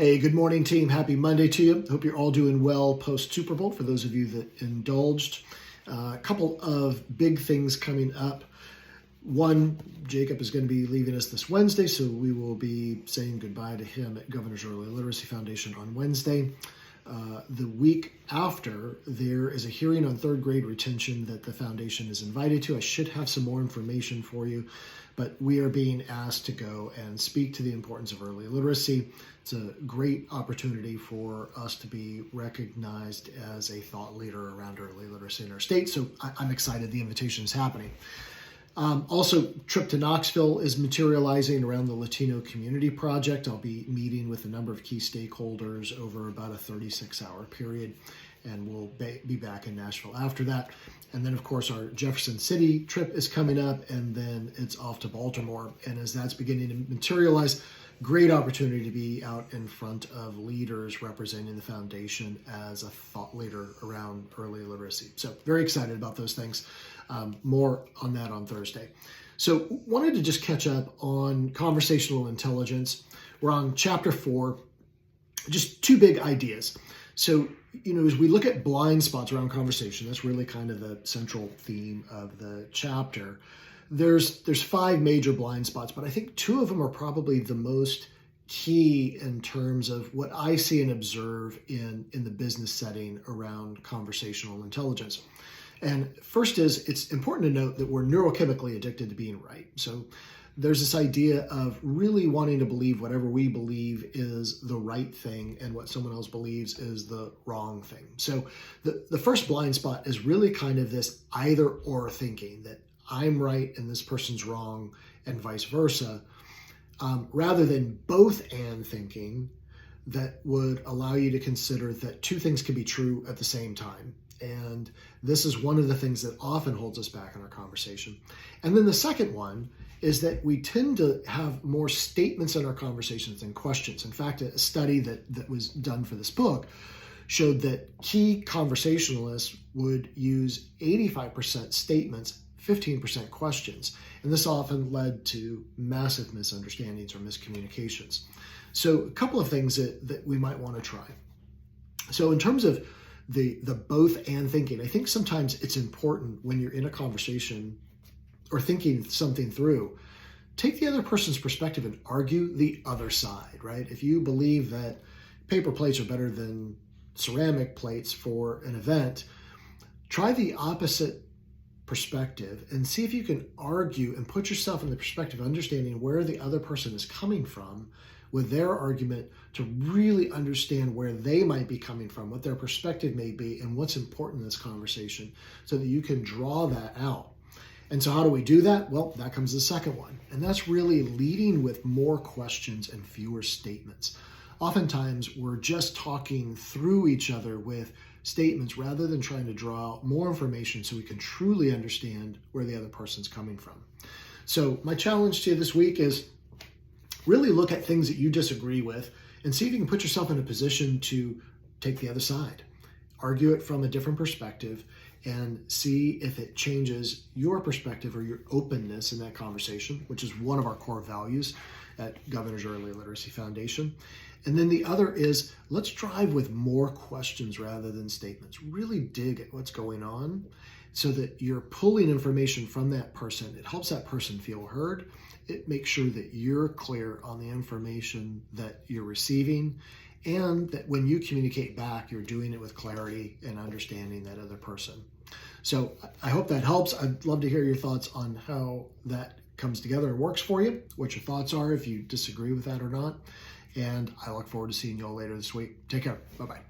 Hey, good morning, team. Happy Monday to you. Hope you're all doing well post Super Bowl for those of you that indulged. A couple of big things coming up. One, Jacob is going to be leaving us this Wednesday, so we will be saying goodbye to him at Governor's Early Literacy Foundation on Wednesday. The week after, there is a hearing on third grade retention that the foundation is invited to. I should have some more information for you, but we are being asked to go and speak to the importance of early literacy. It's a great opportunity for us to be recognized as a thought leader around early literacy in our state, so I'm excited the invitation is happening. Also, trip to Knoxville is materializing around the Latino Community Project. I'll be meeting with a number of key stakeholders over about a 36-hour period, and we'll be back in Nashville after that. And then, of course, our Jefferson City trip is coming up, and then it's off to Baltimore. And as that's beginning to materialize, great opportunity to be out in front of leaders representing the foundation as a thought leader around early literacy. So very excited about those things. More on that on Thursday. So wanted to just catch up on conversational intelligence. We're on chapter 4, just two big ideas. So, as we look at blind spots around conversation, that's really kind of the central theme of the chapter. There's 5 major blind spots, but I think 2 of them are probably the most key in terms of what I see and observe in the business setting around conversational intelligence. And first is, it's important to note that we're neurochemically addicted to being right. So there's this idea of really wanting to believe whatever we believe is the right thing and what someone else believes is the wrong thing. So the first blind spot is really kind of this either or thinking, that I'm right and this person's wrong and vice versa, rather than both and thinking that would allow you to consider that 2 things can be true at the same time. And this is one of the things that often holds us back in our conversation. And then the second one is that we tend to have more statements in our conversations than questions. In fact, a study that was done for this book showed that key conversationalists would use 85% statements, 15% questions. And this often led to massive misunderstandings or miscommunications. So a couple of things that we might want to try. So in terms of the both and thinking, I think sometimes it's important when you're in a conversation or thinking something through, take the other person's perspective and argue the other side, right? If you believe that paper plates are better than ceramic plates for an event, try the opposite perspective and see if you can argue and put yourself in the perspective of understanding where the other person is coming from with their argument, to really understand where they might be coming from, what their perspective may be, and what's important in this conversation, so that you can draw that out. And so how do we do that? Well, that comes the second one. And that's really leading with more questions and fewer statements. Oftentimes, we're just talking through each other with statements rather than trying to draw out more information so we can truly understand where the other person's coming from. So my challenge to you this week is really look at things that you disagree with and see if you can put yourself in a position to take the other side, argue it from a different perspective, and see if it changes your perspective or your openness in that conversation, which is one of our core values at Governor's Early Literacy Foundation. And then the other is, let's drive with more questions rather than statements. Really dig at what's going on so that you're pulling information from that person. It helps that person feel heard. It makes sure that you're clear on the information that you're receiving, and that when you communicate back, you're doing it with clarity and understanding that other person. So I hope that helps. I'd love to hear your thoughts on how that comes together and works for you, what your thoughts are, if you disagree with that or not. And I look forward to seeing you all later this week. Take care. Bye-bye.